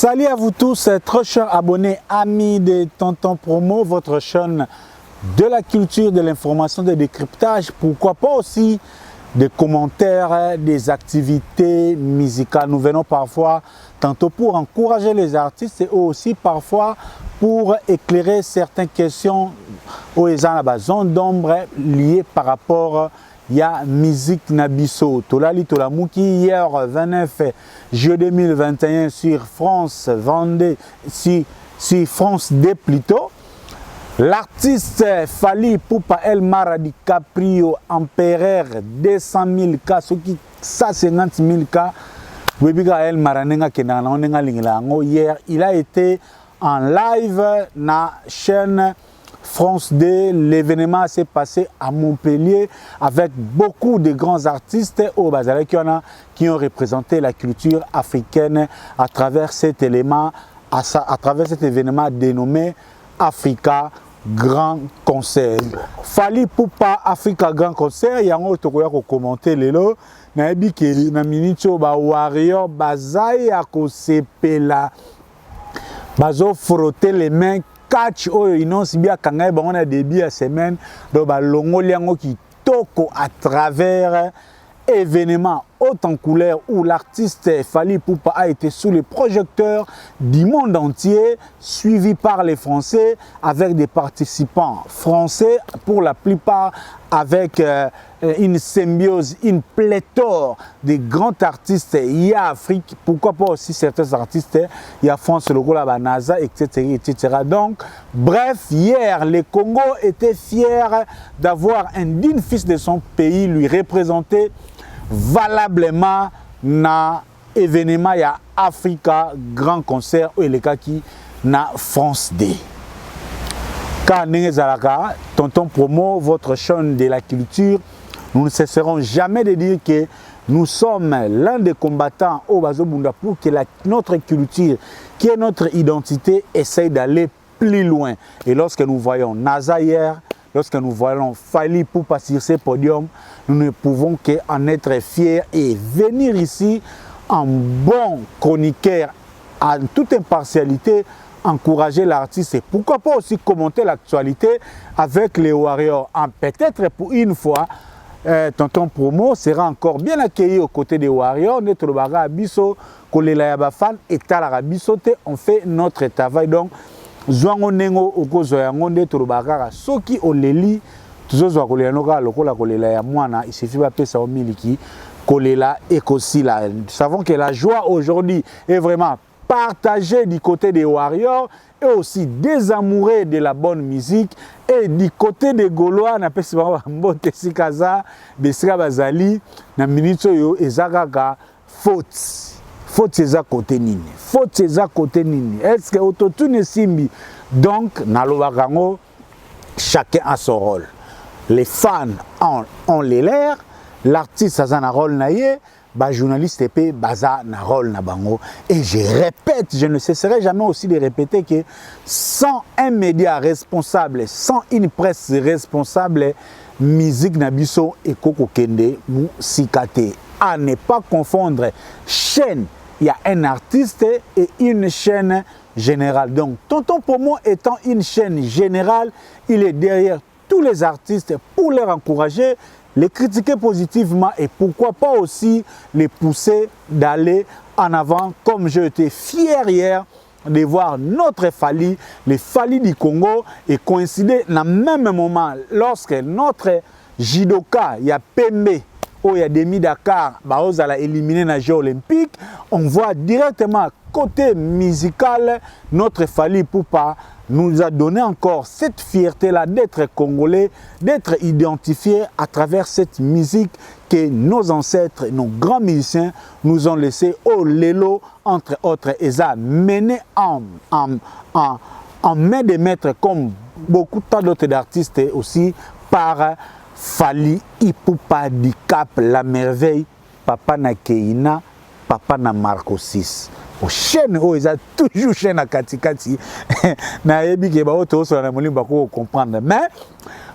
Salut à vous tous, très chers abonnés, amis de Tonton Promo, votre chaîne de la culture, de l'information, de décryptage, pourquoi pas aussi des commentaires, des activités musicales. Nous venons parfois, tantôt pour encourager les artistes et aussi parfois pour éclairer certaines questions aux zones d'ombre liées par rapport il y a musique Nabiso. Tolali Tolamouki hier 29 juillet 2021 sur France Vendée, sur France 2 plutôt. L'artiste Fally Ipupa El Mara DiCaprio Empereur 200 000 cas, ce qui 150 000 cas. Hier, il a été en live na chaîne France 2, l'événement s'est passé à Montpellier avec beaucoup de grands artistes au Bazar qui ont représenté la culture africaine à travers cet élément, à travers cet événement dénommé Africa Grand Concert. Fally Ipupa Africa Grand Concert, il y a un autre qui a commenté lelo na ebi ke na minitio ba warrior bazai akosepela bazo frotter les mains catch oyo inonsi bia kangai bango na début à semaine do ba longoli yango ki toko à travers événement haut en couleur où l'artiste Fally Ipupa a été sous les projecteurs du monde entier, suivi par les Français avec des participants français pour la plupart avec une symbiose, une pléthore de grands artistes. Il y a Afrique, pourquoi pas aussi certains artistes, il y a France, le Gola Banaza, etc., etc. Donc, bref, hier, le Congo était fier d'avoir un digne fils de son pays lui représenter valablement na événement ya Africa Grand Concert ou le qui na France 2. Car Zalaka, Tonton Promo, votre chaîne de la culture, nous ne cesserons jamais de dire que nous sommes l'un des combattants au Bazobunda pour que notre culture, qui est notre identité, essaye d'aller plus loin. Et lorsque nous voyons NASA hier, lorsque nous voyons Fally Ipupa sur ce podium, nous ne pouvons qu'en être fiers et venir ici en bon chroniqueur, en toute impartialité, encourager l'artiste et pourquoi pas aussi commenter l'actualité avec les Warriors. Peut-être pour une fois, Tonton Promo sera encore bien accueilli aux côtés des Warriors. Notre baga abisso, kolela fan et talarabisote, on fait notre travail. Donc, Zwango Nengo Okozo Yangonde Turubakara, Soki Oleli, Tuzozo Koleanoka, Lokola Kolela Yamwana, il suffit pas ça au miliki, Kolela et Kosila. Nous savons que la joie aujourd'hui est vraiment partagée du côté des Warriors et aussi des amoureux de la bonne musique et du côté des Gaulois, n'a pas si Mbote Sikaza, Besra Bazali, na Minito Yo Ezagaka, faute. Faute ces à côté nini. Faute ces à côté nini. Est-ce que autotune simbi? Donc, Nalobagango, chacun a son rôle. Les fans ont les l'air, l'artiste a un rôle naïe, le journaliste épée baza un rôle na bango. Et je répète, je ne cesserai jamais aussi de répéter que sans un média responsable, sans une presse responsable, musique nabiso et Koko Kende ou Sikate. À ne pas confondre chaîne. Il y a un artiste et une chaîne générale. Donc, Tonton Promo étant une chaîne générale, il est derrière tous les artistes pour les encourager, les critiquer positivement et pourquoi pas aussi les pousser d'aller en avant. Comme j'ai été fier hier de voir notre Fally, les Fally du Congo, et coïncider dans le même moment lorsque notre judoka, il y a Pembe, où il y a Demi Dakar, Baoz a éliminé les Jeux olympiques, on voit directement côté musical, notre Fally Ipupa nous a donné encore cette fierté-là d'être congolais, d'être identifié à travers cette musique que nos ancêtres, nos grands musiciens nous ont laissé au Lelo, entre autres, et ça mené en main de maître comme beaucoup d'autres artistes aussi par Fally Ipupa DiCap, la merveille, papa na Keina, papa na Marco 6. Au chaîne, ils ont toujours chaîne à Katikati. Na yebi ke ba oto so na mulimba ko comprendre. Mais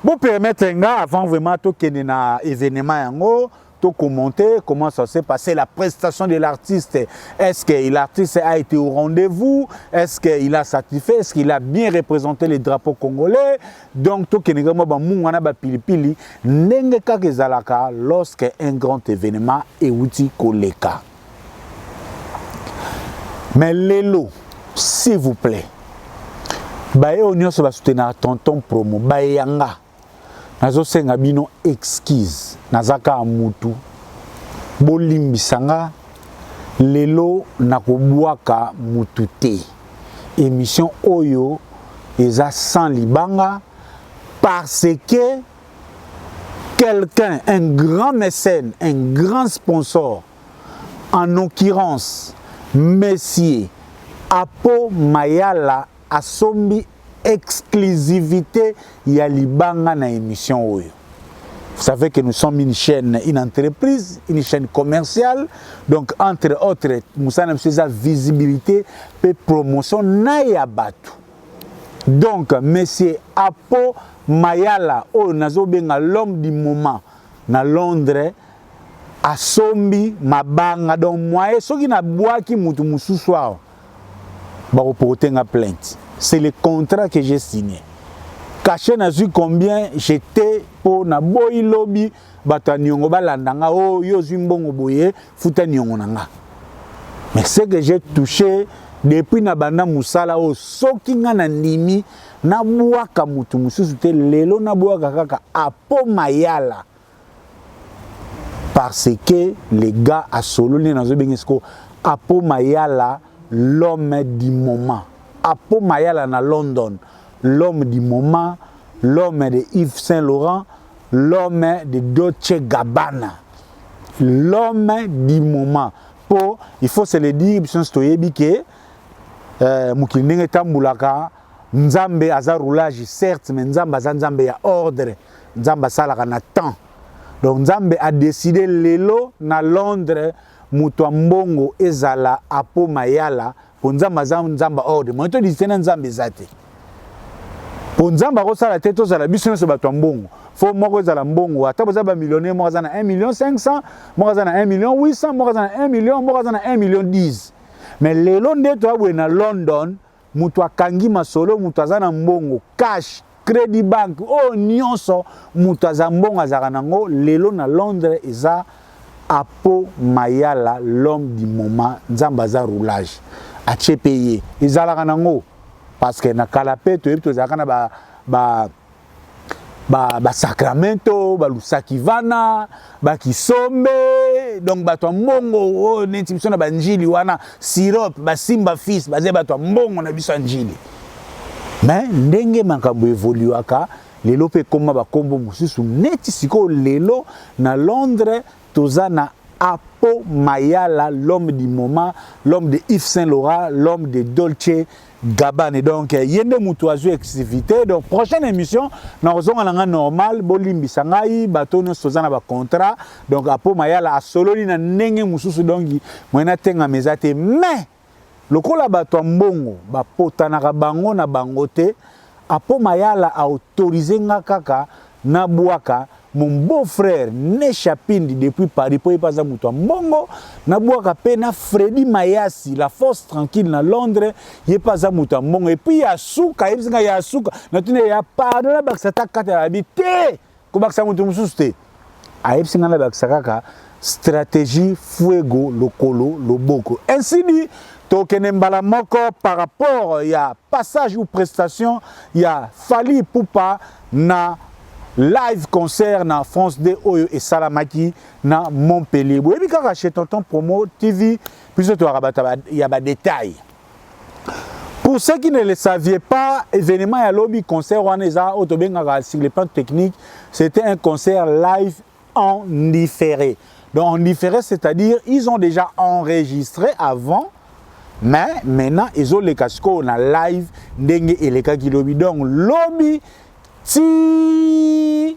bon permettre nga avant vraiment to kende na événement yango, tout commenter comment ça s'est passé, la prestation de l'artiste. Est-ce que l'artiste a été au rendez-vous? Est-ce qu'il a satisfait? Est-ce qu'il a bien représenté les drapeaux congolais? Donc, tout pilipili, nenge kaka ezalaka lorsque un grand événement est outil koleka. Mais lelo, s'il vous plaît, baye onyo se va soutenir tonton promo, baye yanga. Nazo senga bino exquise, nazaka amutu. Bolimbisanga, lelo nakobwaka mutu te. Émission Oyo, eza sans libanga, parce que quelqu'un, un grand mécène, un grand sponsor, en l'occurrence, Messier Apo Mayala asombi exclusivité ya libanga na émission Oyo. Vous savez que nous sommes une chaîne, une entreprise, une chaîne commerciale. Donc, entre autres, nous avons une visibilité et promotion na ya batu. Donc, Monsieur Apo Mayala, l'homme du moment, na Londres, asombi mabanga. Donc, moi, ceux qui n'ont pas qui moutou soir, porter une plainte. C'est le contrat que j'ai signé. Caché n'a vu combien j'étais pour na boy lobby bata nyongo balandanga o yo zimbongo boye futa nyongo nanga. Mais ce que j'ai touché depuis na banda musala o soki nga na ndimi na bwaka mutu mususu te lelo na bwaka kaka Apo Mayala. Parce que les gars à solo ni nazo bengesko Apo Mayala, l'homme du moment. Apo Mayala na London, l'homme du moment, l'homme de Yves Saint Laurent, l'homme de Dolce Gabbana, l'homme du moment. Pour, il faut se le dire, mukili ndenge tambulaka nzambe aza roulage certes, mais nzambe aza nzambe ya ordre, nzambe asalaka na temps. Donc nzambe a décidé lelo na Londres mutu mbongo ezala Apo Mayala. Nzamba nzamba ordre moi to disena nzambe zate po nzamba ko sala teto za la biso so bato mbongo fo moko za la mbongo ata boza ba millionnaire moko za na 1,500,000 moko za na 1,800,000 moko za na 1 million moko za na 1,10,000 mais lelo ndeto abwe na London mutu akangi masolo mutu azana mbongo cash credit bank o nyonso mutu aza mbongo azaka nango lelo na Londres eza Apo Mayala, l'homme du moment, nzamba za roulage a payé ezalaka nango parce que na kalape to yebito zakana ba sacramento ba lusaki vana ba kisombe donc bato mbongo neti biso na banjili wana sirop ba simba fils ba ze bato mbongo na biso njili mais ndenge makambo evoluaka lelo pe koma ba kombo mususu neti siko lelo na Londres tozana Apo Mayala, l'homme du moment, l'homme de Yves Saint Laurent, l'homme de Dolce Gabbana. Donc, il y a des moutouazous exclusivité. Donc, prochaine émission, nous avons normal, bolimbi sangai, bateau sozana ba contrat. Donc, Apo Mayala a solo ni na nenge mususu dongi, mwena tenga mezate. Mais, le kola bato mbongo, ba potanaka bango na bangote, Apo Mayala a autorisé nga kaka na buaka. Mon beau-frère Nechapindi depuis Paris pour y passer à Moutou Mbongo, na boaka pena Freddy Mayasi, la force tranquille na Londres, y pas à Moutou Mbongo et puis ya souka, ya souka, na tune ya pardon la baksata kata habité, ko baksa Moutou Moussouste. A epsinga la baksaka stratégie fuego lokolo loboko. Ainsi dit, tokene mbala moko par rapport ya passage ou prestation, ya Fally Ipupa na live concert na France 2 Oyo et Salamaki na Montpellier. Vous avez vu chez Tonton Promo TV, puis il y a des détails. Pour ceux qui ne le savaient pas, événement à lobby concert Waneza Otobenga sur les plans techniques, c'était un concert live en différé. Donc en différé, c'est-à-dire ils ont déjà enregistré avant, mais maintenant ils ont les casques en live dengue et les kaki lobby. Donc lobby si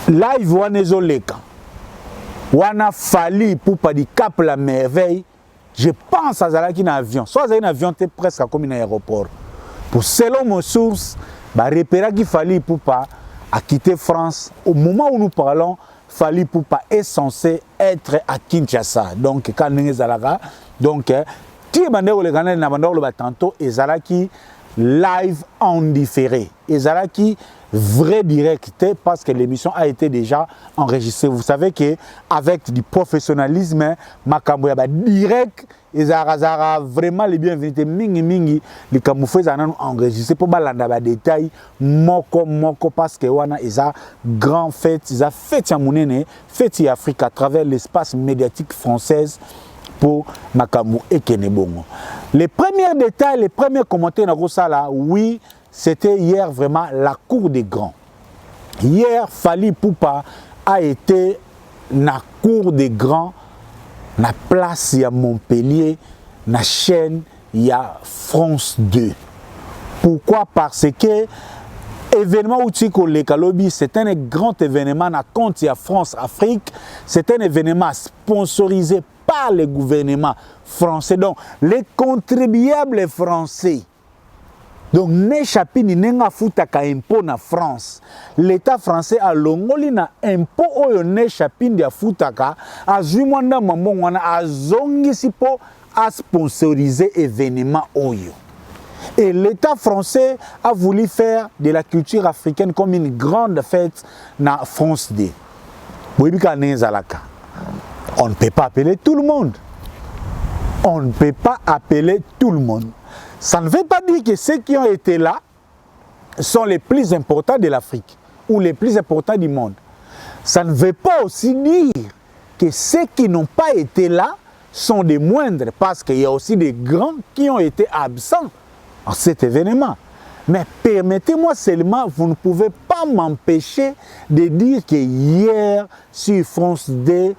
live wana ezoleka wana Fally Ipupa di Cap la Merveille, je pense à zalaki na avion soit un avion te presque comme un aéroport pour selon mes sources ba repéra qui Fally Ipupa a quitté France au moment où nous parlons Fally Ipupa est censé être à Kinshasa. Donc, quand nous sommes donc, qui bandero le Ghana na bandero le tantôt ezalaki live en différé. Ezalaki vrai direct parce que l'émission a été déjà enregistrée. Vous savez que avec du professionnalisme, makambo ya direct ezara vraiment les bienvenus mingi les camouflés en enregistré pour balanda ba détail moko parce que wana eza grand fête, eza fête ya monene, fête ya Afrique à travers l'espace médiatique française pour makambo et kenebongo. Les premiers détails, les premiers commentaires dans ça là, oui, c'était hier vraiment la cour des grands. Hier, Fally Ipupa a été na cour des grands, na place ya Montpellier, na chaîne ya France 2. Pourquoi? Parce que événement Outiko Lekalobi, c'est un grand événement na compte ya France Afrique, c'est un événement sponsorisé par le gouvernement français, donc les contribuables français. Donc, n'échappé ni n'enga futaka impôt na France. L'État français a longoli na impôt oyo n'échappé dia futaka a zumwanda mambo wana a zongi sipo a sponsorisé événement oyo. Et l'État français a voulu faire de la culture africaine comme une grande fête na France Day. Boibika nezalaka. On ne peut pas appeler tout le monde. On ne peut pas appeler tout le monde. Ça ne veut pas dire que ceux qui ont été là sont les plus importants de l'Afrique ou les plus importants du monde. Ça ne veut pas aussi dire que ceux qui n'ont pas été là sont des moindres parce qu'il y a aussi des grands qui ont été absents en cet événement. Mais permettez-moi seulement, vous ne pouvez pas m'empêcher de dire que hier, sur France 2,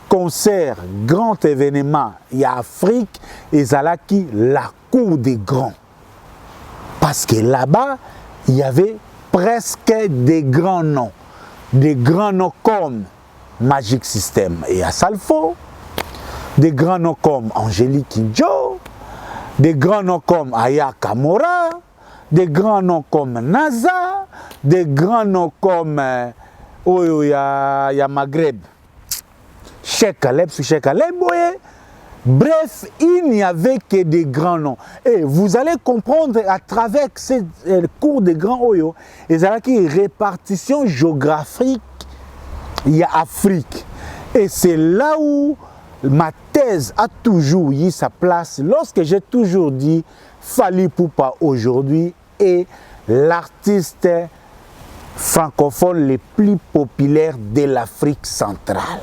concert, grand événement, il y a Afrique et Zalaki, la cour des grands. Parce que là-bas, il y avait presque des grands noms comme Magic System et Asalfo, des grands noms comme Angélique Kidjo, des grands noms comme Aya Kamora, des grands noms comme NASA, des grands noms comme ya Maghreb. Cheikh Kaleb, bref, il n'y avait que des grands noms. Et vous allez comprendre à travers ces cours de grands Oyo, il y a une répartition géographique, il y a Afrique. Et c'est là où ma thèse a toujours eu sa place. Lorsque j'ai toujours dit Fally Ipupa aujourd'hui est l'artiste francophone le plus populaire de l'Afrique centrale.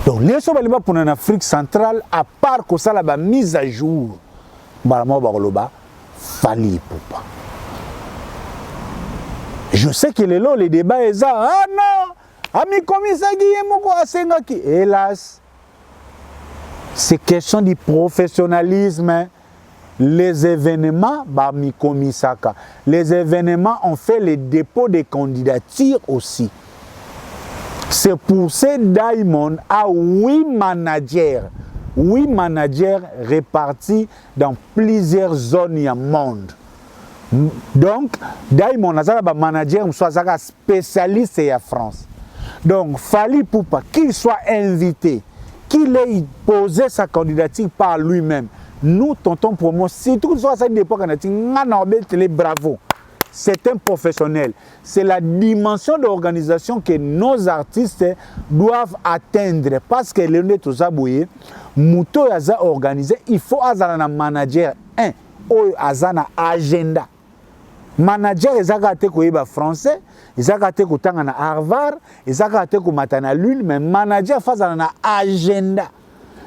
Donc, les gens qui sont en Afrique centrale, à part que ça, la mise à jour, Fally Ipupa. Je sais que les débats sont ah non, ami komisaki moko asengaki. Hélas, c'est question du professionnalisme. Les événements, les événements ont fait le dépôt des candidatures aussi. C'est pour ça que Diamond a 8 managers répartis dans plusieurs zones du monde. Donc, Diamond a un manager spécialiste en France. Donc, Fally Ipupa, qu'il soit invité, qu'il ait posé sa candidature par lui-même, nous tentons pour moi, si tout soit ça dépend bravo. C'est un professionnel. C'est la dimension d'organisation que nos artistes doivent atteindre. Parce que les tout ça bouillé, Mouto Yaza organisé, il faut un manager, un agenda. Manager, ils ont français, ils ont Harvard, ils ont Lune, mais manager, il un agenda.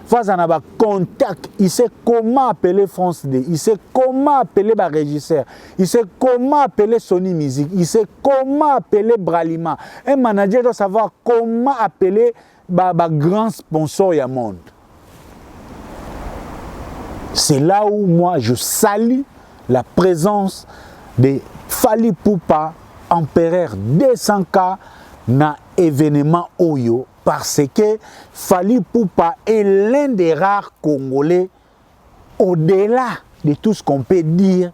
Face à un contact, il sait comment appeler France D, il sait comment appeler le régisseur, il sait comment appeler Sony Music, il sait comment appeler Bralima. Un manager doit savoir comment appeler les grands sponsors du monde. C'est là où moi je salue la présence de Fally Ipupa, empereur 200K, dans l'événement Oyo. Parce que Fally Ipupa est l'un des rares Congolais, au-delà de tout ce qu'on peut dire,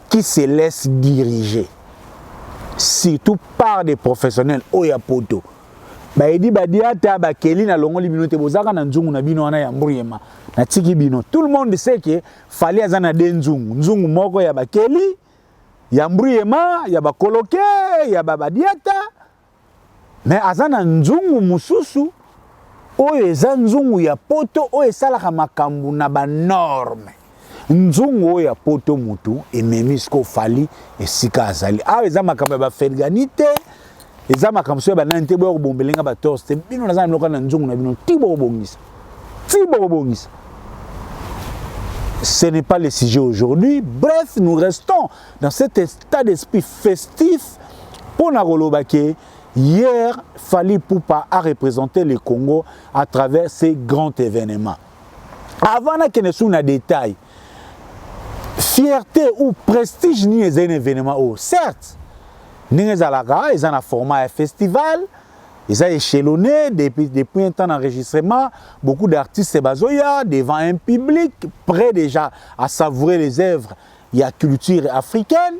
qui se laisse diriger. Surtout par des professionnels Oyapoto. ba edi badiata ba keli na longo libino te bozaka na nzungu na bino wana ya mburiema na tiki bino. Tout le monde sait que fali azana de nzungu, nzungu moko ya ba keli ya mburiema ya ba koloke ya ba badiata, mais azana nzungu mususu oyo eza nzungu ya poto oyo esalaka makambo na ba norme. Nzungu oyo ya poto mutu ememi siko fali esika azali. Awa eza makambo ya ba ferganite, eza makambo so ya banani te boya kobombelenga ba torse. Bino nazana biloko na nzungu na bino tibo kobongisa. Tibo kobongisa. Ce n'est pas le sujet aujourd'hui. Bref, nous restons dans cet état d'esprit festif pour Nagolobake. Hier, Fally Ipupa a représenté le Congo à travers ces grands événements. Avant que nous soyons dans détail, fierté ou prestige ni un événement. Oh, certes, nous avons un format festival, ils ont échelonné depuis un temps d'enregistrement, beaucoup d'artistes se bazoya devant un public prêt déjà à savourer les œuvres. Il y a culture africaine.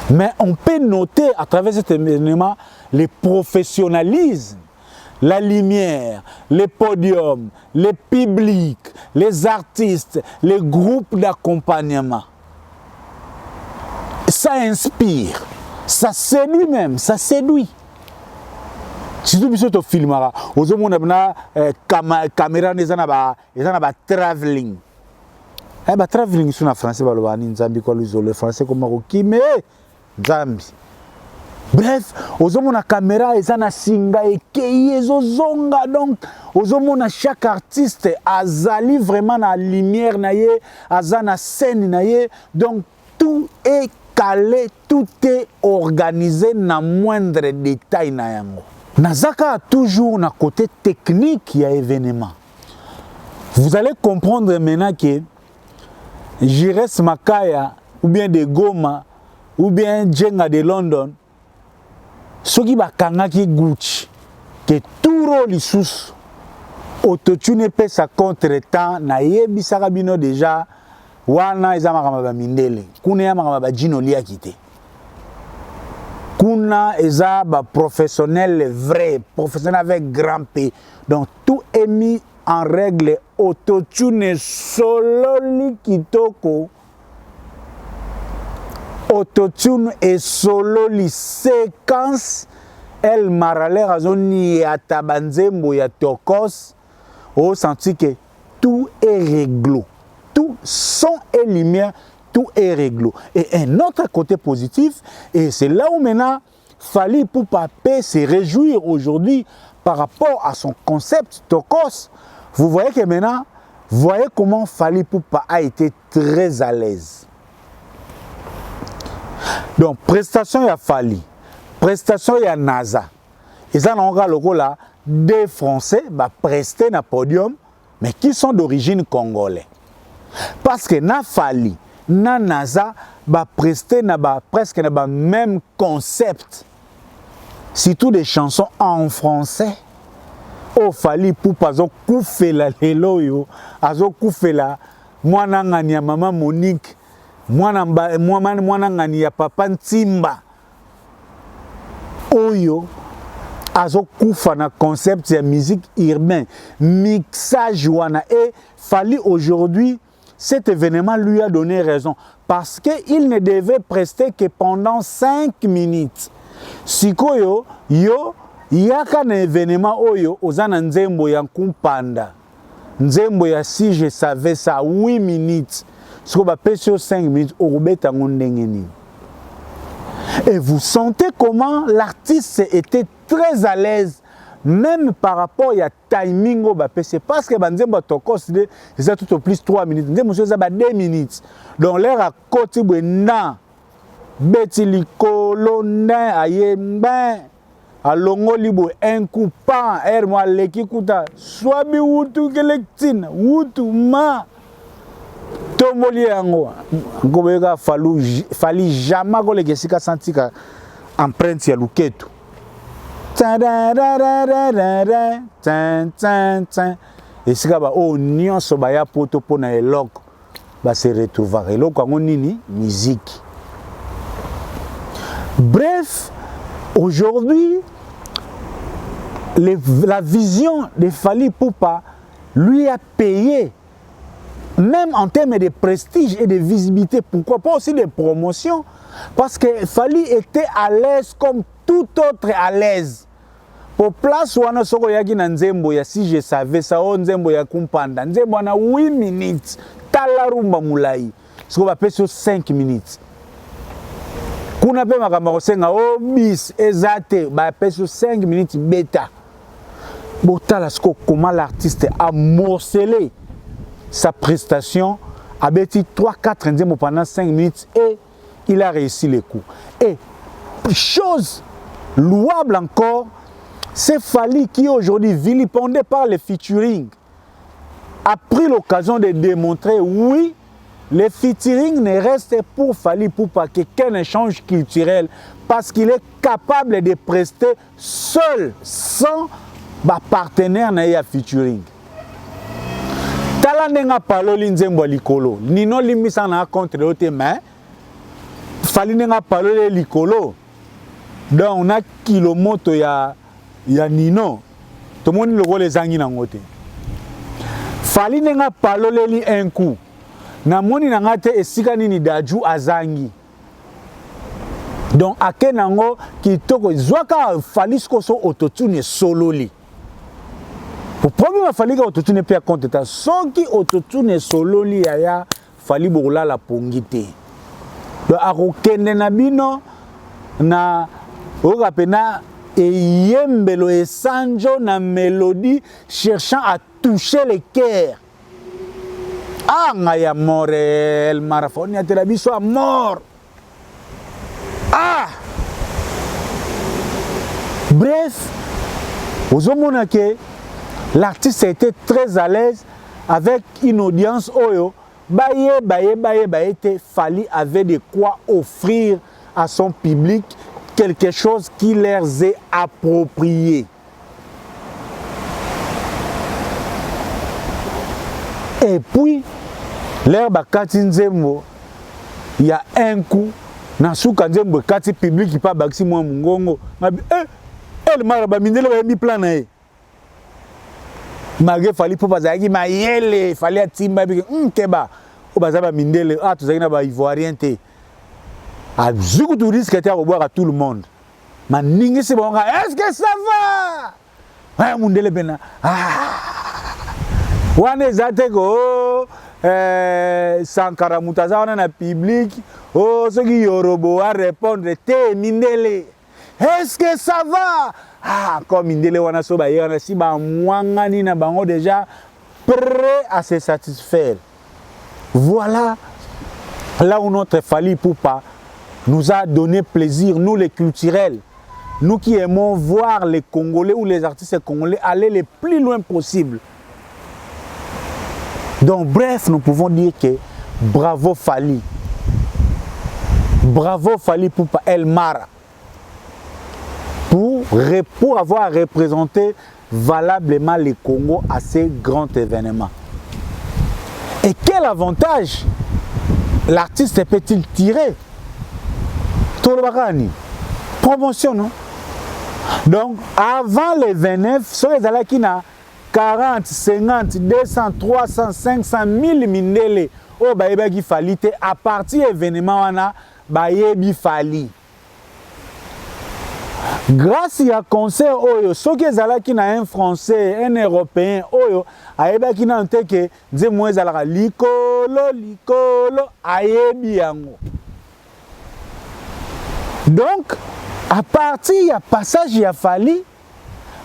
Mais on peut noter à travers cet événement le professionnalisme, la lumière, les podiums, les publics, les artistes, les groupes d'accompagnement. Ça inspire, ça séduit même, ça séduit. Si tu veux filmer, vous avez une caméra, ils ont traveling. Traveling sur le français, le français comme mais Zambi. Bref, ozomona caméra ezana singa ekei ezozonga, donc ozomona chaque artiste azali vraiment na lumière na ye, azana scène na ye, donc tout est calé, tout est organisé na moindre détail na yango. Nazaka toujours na côté technique ya événement. Vous allez comprendre maintenant que Jires Makaya ou bien de Goma ou bien Jenga de London, ce qui va kangaki Gucci, que tout rôle sous autotune pe sa contre-temps na yebi sarabino déjà wana ezama kama mindele kuna ya kama ba jino lia kité kuna eza ba professionnel vrai, professionnel avec grand P, donc tout est mis en règle. Autotune solo li kitoko, autotune et solo li séquence el maralère azoni ya tabanzembo ya tokos, au senti que tout est réglo, tout son et lumière, tout est réglo. Et un autre côté positif, et c'est là où maintenant Fally Ipupa peut se réjouir aujourd'hui par rapport à son concept tokos. Vous voyez que maintenant, voyez comment Fally Ipupa a été très à l'aise. Donc, prestation ya Fally, prestation ya NASA. Et ça, on a le là, des Français va prester na podium, mais qui sont d'origine congolais. Parce que na Fally, na NASA, va prester na ba presque na ba même concept. Surtout des chansons en français. Oh, Fally Ipupa azo kufela lelo yo, azo kufela mwana ngani ya mama Monique, mwana ngani ya papa Ntimba. Oyo azo kufa na concept ya musique urbaine, mixage wana. Et Fally aujourd'hui, cet événement lui a donné raison parce qu'il ne devait prester que pendant 5 minutes. Sikoyo yo yaka na événement oyo ozana nzembo ya kumpanda, nzembo ya si je savais ça 8 minutes, siko ba pesio 5 minutes orubeta ngondengeni. Et vous sentez comment l'artiste était très à l'aise même par rapport à timing au PC, parce que banzembo tokos de c'est tout au plus 3 minutes, nzembo ça ba 2 minutes, donc l'air à côté bena beti likolo na ayemba alongo libo un coup pas er moi leki kuta swabi wutu kelektina wutu ma tomoli yango ngobeka Fally jamais ko lekesika santika empreinte ya luketo et sika ba o nyonso ba ya poto pona eloko ba se retrouver eloko ngo nini musique. Bref, Aujourd'hui, la vision de Fally Ipupa lui a payé, même en termes de prestige et de visibilité, pourquoi pas aussi de promotion, parce que Fally était à l'aise comme tout autre à l'aise. Pour place wana soko yaki na nzembo ya si je savais ça o nzembo ya kumpanda nzembo na 8 minutes tala rumba mulai soko ba peso 5 minutes kuna pe makamba kosenga o bis ezate ba peso 5 minutes beta botala soko comment l'artiste a morcelé sa prestation a beti 3-4 nzembo pendant 5 minutes et il a réussi le coup. Et chose louable encore, c'est Fally qui aujourd'hui, vilipendé par le featuring, a pris l'occasion de démontrer, oui, le featuring ne reste pour Fally Ipupa qu'un échange culturel parce qu'il est capable de prester seul, sans partenaire na featuring. Tala nenga paloli nzembo likolo, nino limisa na contre l'autre main, Fally nenga paloli likolo, donc on a kilomoto ya Nino, tout le monde le voit les angi na ngote. Fally nenga paloleli un coup. Na moni na ngate esika nini daju azangi. Donc akenango kitoko zwaka Fally skoso autotune sololi. Pour problème Fally ka autotune pe compte ta soki autotune sololi ya Fally bola la pongite. Donc akokende na bino na okapena et yembelo et sanjo na mélodie cherchant à toucher les cœurs. Ah, ngaya morel marathon, te la biso à mort. Ah! Bref, aux hommes que l'artiste a été très à l'aise avec une audience oyo. Baye, Fally avait de quoi offrir à son public quelque chose qui leur est approprié. Et puis, l'air bakati nzembo, il y a un coup, na souka nzembo kati public qui pas baxi moi mungongo, mabi le maraba mindele ba mi plan na e. Malgré Fally Ipupa zaki ma yele, Fally atimba bi keba, o bazaba mindele, ah tozaki na ba ivoirien te. A zuku tu risque était à boire à tout le monde. Ma ningue c'est bon, est-ce que ça va? Ah mundele bena. Ah. Wane zate ko Sankara Mutaza on a public. Oh ceux qui yorobo à répondre te mindele. Est-ce que ça va? Ah comme mindele wana so ba yana si ba mwangani na bango déjà prêt à se satisfaire. Voilà là où notre Fally Ipupa nous a donné plaisir, nous les culturels, nous qui aimons voir les Congolais ou les artistes congolais aller le plus loin possible. Donc bref, nous pouvons dire que bravo Fally. Bravo Fally Ipupa El Mara pour avoir représenté valablement le Congo à ces grands événements. Et quel avantage l'artiste peut-il tirer? Promotion, non? Donc, avant les 29, sur les alakina 40, 50, 200, 300, 500 000 mindele, oh, baïba qui Fally, à partir de l'événement, on a baïbi Fally. Grâce à concert, oyo, ceux qui sont un Français, un Européen, oyo, aïba qui n'a pas que, dis moi, zalaka likolo, aïbi yango. Donc, à partir du passage de Fally,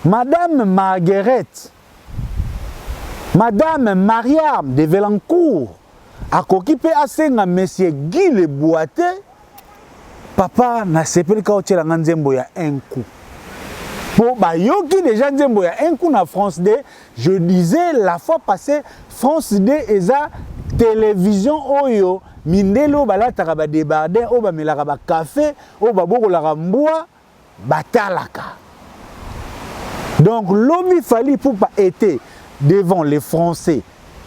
Madame Marguerite, Madame Mariam de Velancourt, a occupé assez de Monsieur Guy Le Boité, papa n'a pas pu faire un coup. Pour Bayoki, déjà, il y a un coup en France 2. Je disais la fois passée, France 2 est la télévision oyo. Mindelo balata ba débarder o ba melaka ba café o ba boko la mboa batalaka. Donc l'homme Fally Ipupa était devant les Français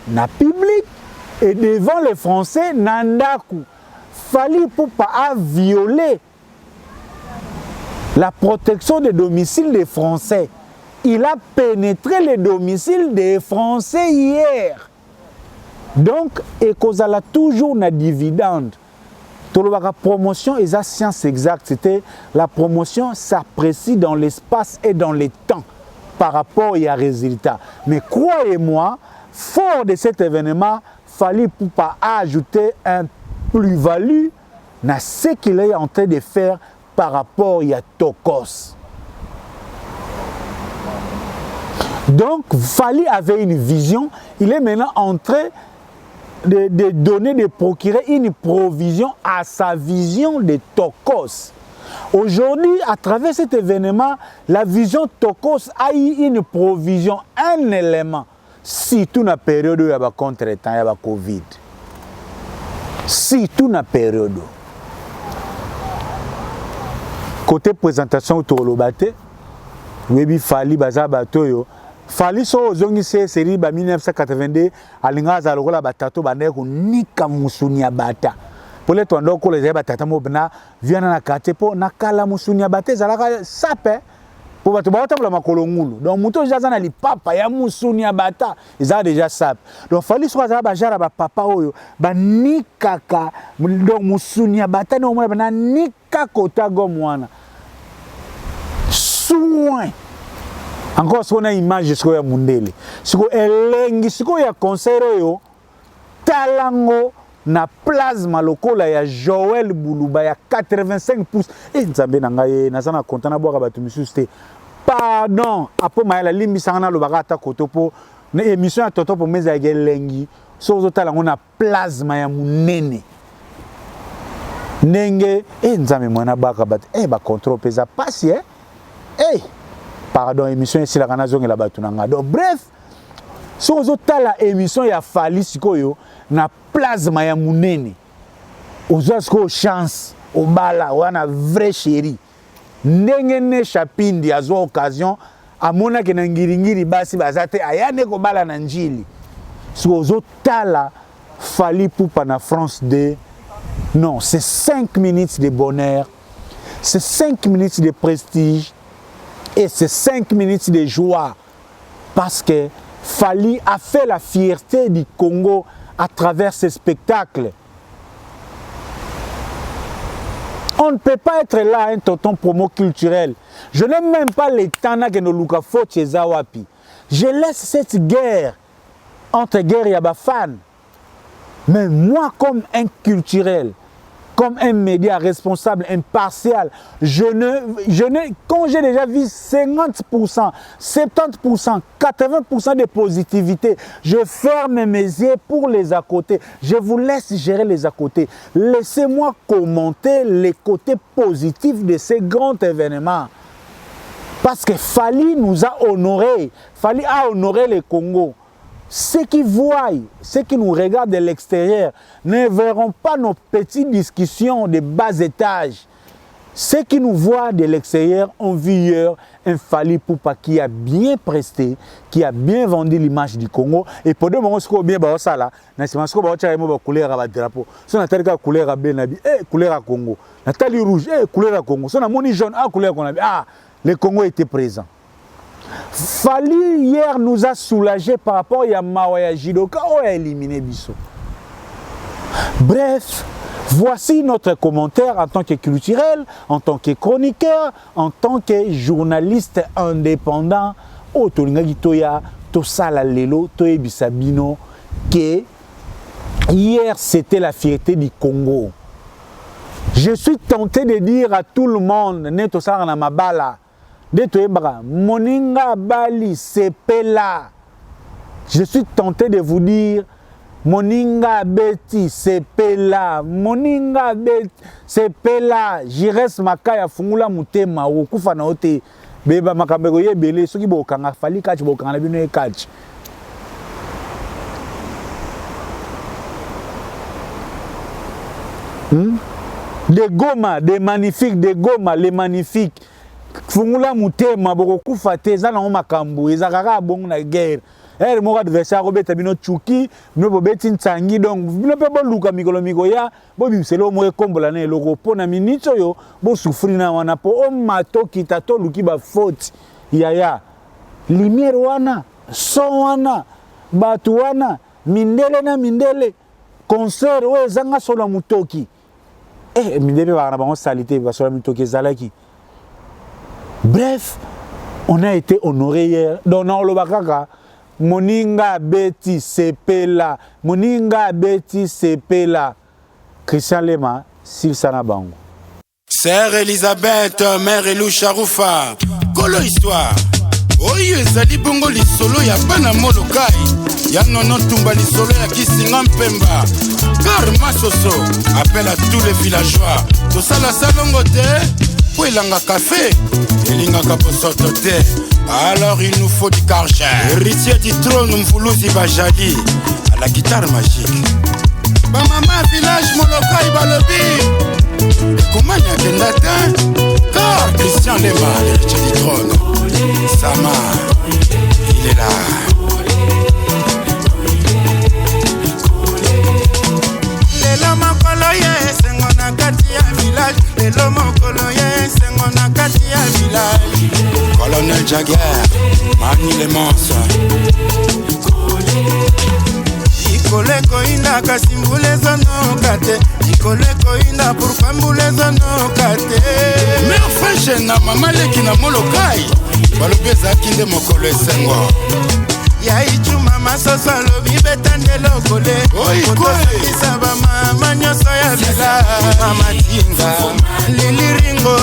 na public et devant les Français na ndaku. Fally Ipupa a violé la protection des domiciles des Français. Il a pénétré les domiciles des Français hier. Donc, et cause a toujours na dividende. La promotion et la science exacte, c'était la promotion s'apprécie dans l'espace et dans le temps par rapport à résultat. Mais croyez-moi, fort de cet événement, il fallait pour pas ajouter un plus-value dans ce qu'il est en train de faire par rapport à Tokos. Donc, Fally avait une vision, il est maintenant en train de donner, de procurer une provision à sa vision de Tokos. Aujourd'hui, à travers cet événement, la vision Tokos a eu une provision, un élément, surtout dans la période où il y a contre-temps, il y a Covid. Surtout dans la période. Côté présentation autour de l'obate, Webi Fally Baza Batoyo. Fally so ozongi se série ba 1982 alinga za lokola batato bande ko nika musunya bata. Pour les tondo ko les batata mo bna viana na quartier po nakala musunya bata zalaka sape. Pour bato ba tamla makolo ngulu. Donc muto jaza na lipapa ya musunya bata, ils ont déjà sape. Donc Fally so za ba jara ba papa oyo ba nikaka donc musunya bata no mo bna nika kota go mwana. Soin. Encore sur une image de Mundele. Si vous avez un concert, talango na plasma lokola ya Joël Boulouba ya 85 pouces. Et Nzambe nangaye nazana content na boire batu misuste. Pardon, après ma la limbi sangana lo bagata kotopo na émission ya toto pour meza ya lengi. So talango na plasma ya munene. Nenge et Nzambe mwana baka bat ba contrôle pesa passe pardon, émission ici la canazon et la batunanga. Donc bref, si vous avez la émission ya Fally sikoyo na plasma ya munene. Vous avez chance au bala, ou na vrai chéri. Ndenge chapindi a zo occasion amona ke na ngiringiri basi bazate ayane ko bala na njili. Si vous avez la Fally Poupa na France 2, non, c'est 5 minutes de bonheur, c'est 5 minutes de prestige. Et c'est 5 minutes de joie parce que Fally a fait la fierté du Congo à travers ce spectacle. On ne peut pas être là, un tonton promo culturel. Je n'aime même pas les temps que nous luka faut chez Zawapi. Je laisse cette guerre entre guerre et Abafan. Mais moi, comme un culturel, comme un média responsable, impartial, quand j'ai déjà vu 50%, 70%, 80% de positivité, je ferme mes yeux pour les à côté. Je vous laisse gérer les à côté. Laissez-moi commenter les côtés positifs de ces grands événements. Parce que Fally nous a honorés. Fally a honoré le Congo. Ceux qui voient, ceux qui nous regardent de l'extérieur ne verront pas nos petites discussions de bas étage. Ceux qui nous voient de l'extérieur ont vu hier un Fally Poupa qui a bien presté, qui a bien vendu l'image du Congo. Et pour deux moments, ce qu'on a bien fait, c'est que la couleur à drapeau. Si on a la couleur à Benabi, couleur à Congo. La taille rouge, couleur à Congo. Si on a moni jaune, couleur qu'on a. Ah, le Congo était présent. Fally hier nous a soulagé par rapport à Mawaya Jidoka ou à éliminer Bisso. Bref, voici notre commentaire en tant que culturel, en tant que chroniqueur, en tant que journaliste indépendant. Oh, Tolinga Gitoya, Tosala Lelo, Toye Bisabino, que hier c'était la fierté du Congo. Je suis tenté de dire à tout le monde, Neto Sarana Mabala, Moninga Bali Sepela. Je suis tenté de vous dire Moninga Beti Sepela. Moninga Beti Sepela. Jires Makaya Fungula Mutema Okufa na ote Beba Makambego Yebele Soki Bokanga Fally Catch Bokanga Bino Catch. Des Goma, des magnifiques, des Goma, les magnifiques. Fungula Mutema Boko Kufa Teza na Makambu, Ezakaka Bong na guerre. er mon adversaire robeta bino chuki no bobeti ntangi donc bino pe boluka mikolo mikoya bo bimselo mo ekombola na eloko pona minute yo bo souffrir na wana po o mato kitato luki ba faute yaya lumière wana son wana batu wana mindele na mindele concert o ezanga solo mutoki mindele ba bango salité ba solo mutoki ezalaki. Bref, on a été honoré hier. Donc, on le bakaka. Moninga Betty Sepela. Moninga Betty Sepela. Christian Lema, Silsana Bango. Sœur Elisabeth, mère Elou Charoufa. Kolo histoire. Oyo ezali bongo lisolo ya bana molokai. Ya nono tumba lisolo ya kisinga mpemba. Karma soso. Appelle à tous les villageois. Tout ça la salongo te. Pour ilanga café. Elingaka posoto te. Alors il nous faut du karcher. Héritier du trône Mfuluzi Bajali à la guitare magique. Ba mama village molokai balobi. Comment y a des latins? Car Christian Lema, l'héritier du trône. Sama, il est là. Lelo mokolo ye sengo na kati ya village. Lelo mokolo ye sengo na kati ya village. Colonel Jagger, Mani les monstres. Ikole koinda kasimbule zono kate. Ikole koinda pourquoi mbule zono kate. Mère fraîche na mama leki na molokai. Balobeza kinde mokolo esengo. Ya ichuma masoso alobi betandelo kole. Kotosakisa ba mama nyoso ya vila. Mama Tinga, Lili Ringo,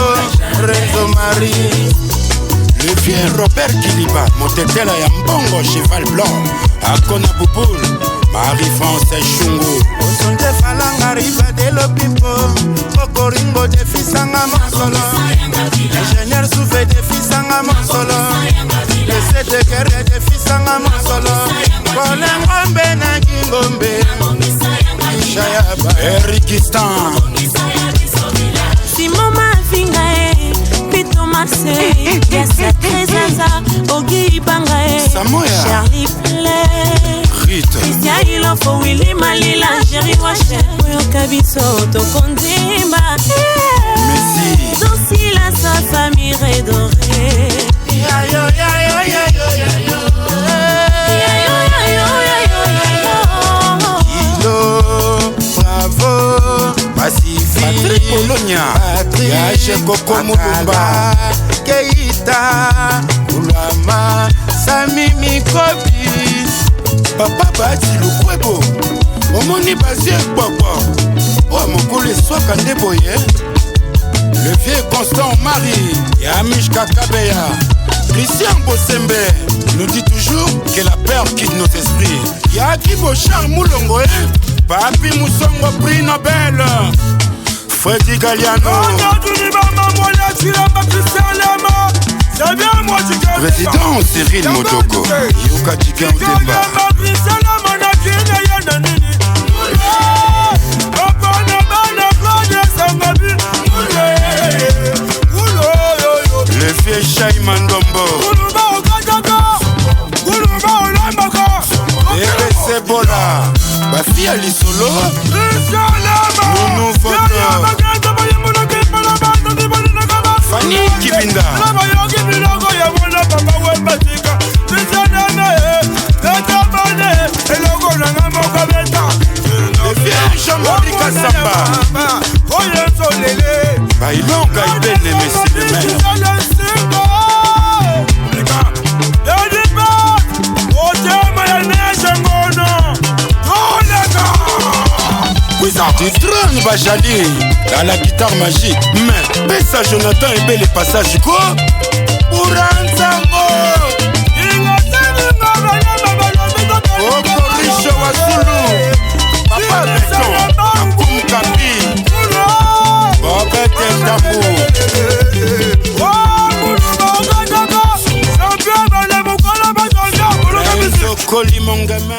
Renzo Marie. Le vieux Robert Kiliba, Motetela ya Mbongo, cheval blanc. Akona Bouboul, Marie-France Chungu. Osonde falanga riva de l'Opipo. Kokoringo de Fisanga Monsolo. Ingénieur Souffé de Fisanga Monsolo. Le set de guerre de Fisanga Monsolo. Kolengombe na Kingombe. Ishayaba Erikistan. Simon Mafingae. Pito Marseille, Yassa Trezaza, Ogi Bangae, Charlie Play, Christian il en faut Willy Malila, Jerry Wacher, Oyokabiso, Tokondimba, Messi, Dosila sa famille redorée. Kilo, bravo, Pacifique, Polonia, Yache Koko Mulumba, Keita, Ulama, Sami Mikobi, Papa Bati Lukwebo, Omoni Basie Bobo, Omokole Soka Ndeboye, le vieux Constant Marie, Yamish Kakabeya, Christian Bosembe nous dit toujours que la peur quitte nos esprits. Yaki Bochar Moulongo, Papi Moussongo prix Nobel. Freddy Galliano, président Cyril Motoko, Yuka Chika Udemba. Le vieux Chai Mandombo, Bébé Sebola, Bafia Lisolo, Nounou Foto, Fanny Kibinda, le vieux Jean-Marie Kassamba, Bailon Gaïbene, Messi le maire. Tu trônes Bajali dans la guitare magique. Mais Bessa Jonathan et bel passage quoi pour Anzango Okoricho Wasulu Papa Beton Akoum Kambi Bobete Tamou Enzo Koli Mongame